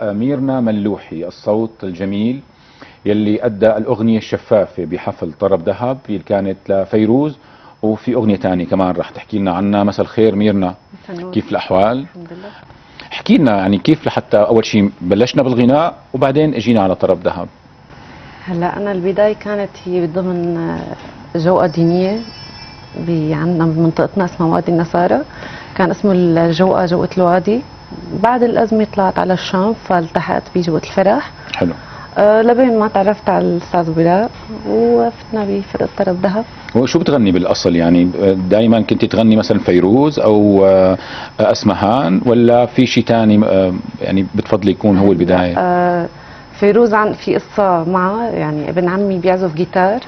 ميرنا ملوحي الصوت الجميل يلي أدى الأغنية الشفافة بحفل طرب ذهب اللي كانت لفيروز. وفي أغنية تانية كمان رح تحكي لنا عنها. مساء الخير ميرنا، كيف الأحوال؟ الحمد لله. احكي لنا يعني كيف لحتى أول شيء بلشنا بالغناء وبعدين اجينا على طرب ذهب. هلا انا البدايه كانت هي ضمن جوقه دينيه عندنا بمنطقتنا اسمها وادي النصارى، كان اسمه الجوقه جوقه الوادي. بعد الازمه طلعت على الشام فالتحقت بجوقه الفرح. حلو. لبين ما تعرفت على الاستاذ بلال وفتنا بفرقه طرب ذهب. وشو بتغني بالاصل يعني؟ دائما كنت تغني مثلا فيروز او اسمهان ولا في شيء ثاني يعني بتفضلي يكون هو البدايه؟ فيروز في قصه معها، يعني ابن عمي بيعزف جيتار،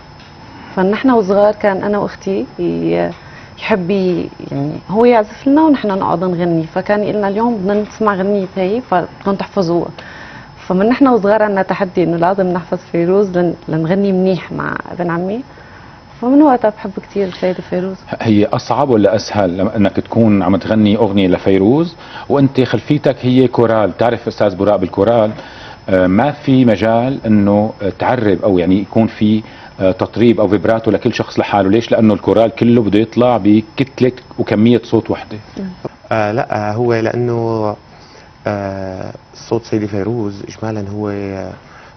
فنحن وصغار كان انا واختي يحب يعني هو يعزف لنا ونحن نقعد نغني، فكان يقول لنا اليوم بدنا نسمع غنية هي فبدكم تحفظوها. فمن نحن وصغار عندنا تحدي انه لازم نحفظ فيروز لنغني منيح مع ابن عمي، فمن وقتها بحب كثير السيدة فيروز. هي اصعب ولا اسهل لما انك تكون عم تغني اغنيه لفيروز وانت خلفيتك هي كورال؟ تعرف استاذ براء بالكورال ما في مجال انه تعرب او يعني يكون في تطريب او فيبراتو لكل شخص لحاله. ليش؟ لانه الكورال كله بده يطلع بكتله وكميه صوت وحده. لا، هو لانه صوت سيدي فيروز اجمالا هو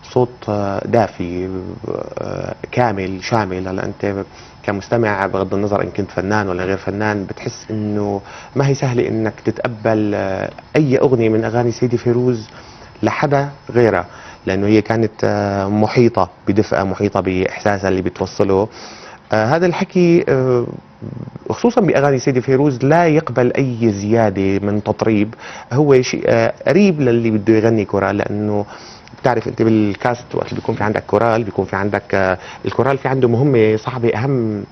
صوت دافي كامل شامل. هلا انت كمستمع بغض النظر ان كنت فنان ولا غير فنان بتحس انه ما هي سهله انك تتقبل اي اغنيه من اغاني سيدي فيروز لحدا غيرها، لانه هي كانت محيطه بدفئها، محيطه باحساسها اللي بتوصله. هذا الحكي خصوصا باغاني سيدي فيروز لا يقبل اي زياده من تطريب. هو شيء قريب للي بده يغني كورال، لانه بتعرف انت بالكاست وقت اللي بيكون في عندك كورال بيكون في عندك الكورال في عنده مهمه صعبه اهم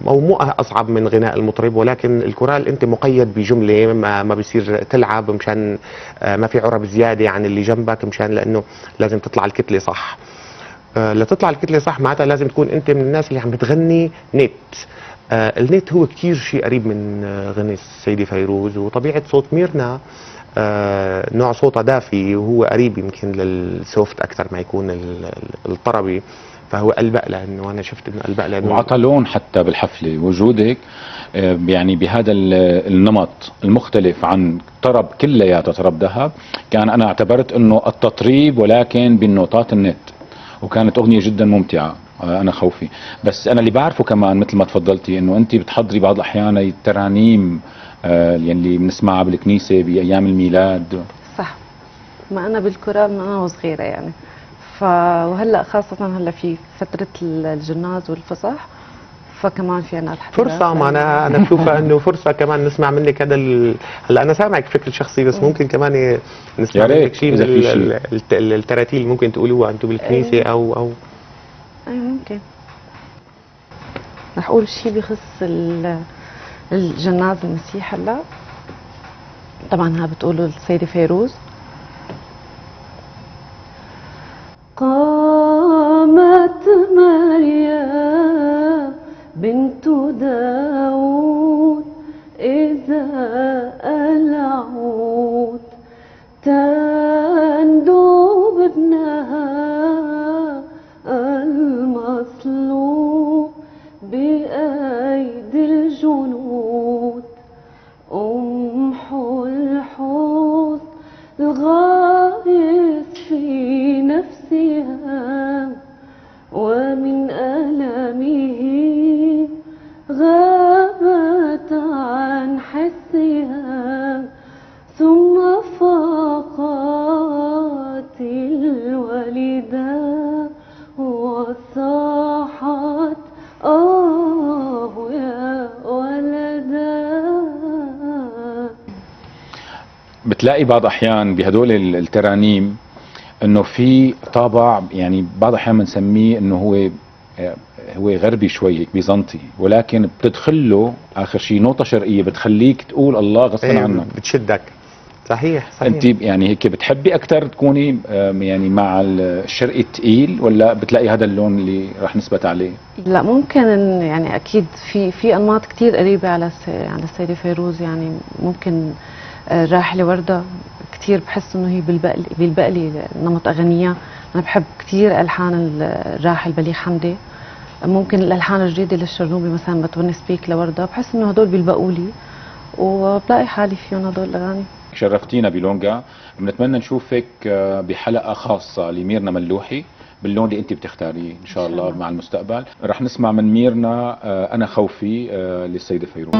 او مو اصعب من غناء المطرب، ولكن الكورال انت مقيد بجمله ما بيصير تلعب مشان ما في عرب زياده عن اللي جنبك، مشان لانه لازم تطلع الكتله صح. لتطلع الكتله صح معناتها لازم تكون انت من الناس اللي عم بتغني نت. النت هو كثير شيء قريب من غني السيدة فيروز، وطبيعه صوت ميرنا نوع صوتها دافي وهو قريب يمكن للسوفت اكثر ما يكون الطربي، فهو ألبق لانه انا شفت انه ألبق لانه وعطلون حتى بالحفله وجودك يعني بهذا النمط المختلف عن طرب كلياته طرب ذهب. كان انا اعتبرت انه التطريب ولكن بالنوتات النت، وكانت اغنيه جدا ممتعه. انا خوفي بس انا اللي بعرفه كمان مثل ما تفضلتي انه انت بتحضري بعض الاحيان الترانيم اللي بنسمعها بالكنيسه بايام الميلاد. صح، ما انا بالكورال من انا وصغيره يعني. وهلا خاصه هلا في فتره الجناز والفصح، فكمان في عنا الحفلات. فرصه، ما انا بشوفها انه فرصه كمان نسمع منك هذا هلا انا سامعك بشكل شخصي بس ممكن كمان نسمع منك شيء من التراتيل ممكن تقولوها انتم بالكنيسه او اي ممكن. رح اقول شيء بخص الجناز المسيح. هلا طبعا ها بتقولوا السيدة فيروز. قامت مريم بنت داود إذا العود تندب ابنها المصلوب بأيدي الجنود. أمحو الحزن الغائص في نفسها ومن ألمه غابت عن حسها ثم فاقت الوالدة وصاحت يا ولدا. بتلاقي بعض احيان بهدول الترانيم انه في طابع يعني بعض الاحيان بنسميه انه هو غربي شوي هيك بيزنطي، ولكن بتدخل له اخر شيء نوطه شرقيه بتخليك تقول الله غصبا عنك. بتشدك. صحيح. انت يعني هيك بتحبي اكثر تكوني يعني مع الشرقي الثقيل ولا بتلاقي هذا اللون اللي رح نثبت عليه؟ لا ممكن يعني اكيد في انماط كثير قريبه على السيدة فيروز، يعني ممكن راحله ورده كتير بحس انه هي بيلبق لي نمط اغنية. انا بحب كتير الحان الراحل بليغ حمدي، ممكن الالحان الجديده للشرنوبي مثلا بتونس بيك لوردة، بحس انه هدول بيلبقوا لي وبلاقي حالي فيهم هدول الاغاني. شرفتينا بلونجا، بنتمنى نشوفك بحلقة خاصة لميرنا ملوحي باللون اللي انت بتختاريه ان شاء الله مع المستقبل. رح نسمع من ميرنا انا خوفي للسيدة فيروز.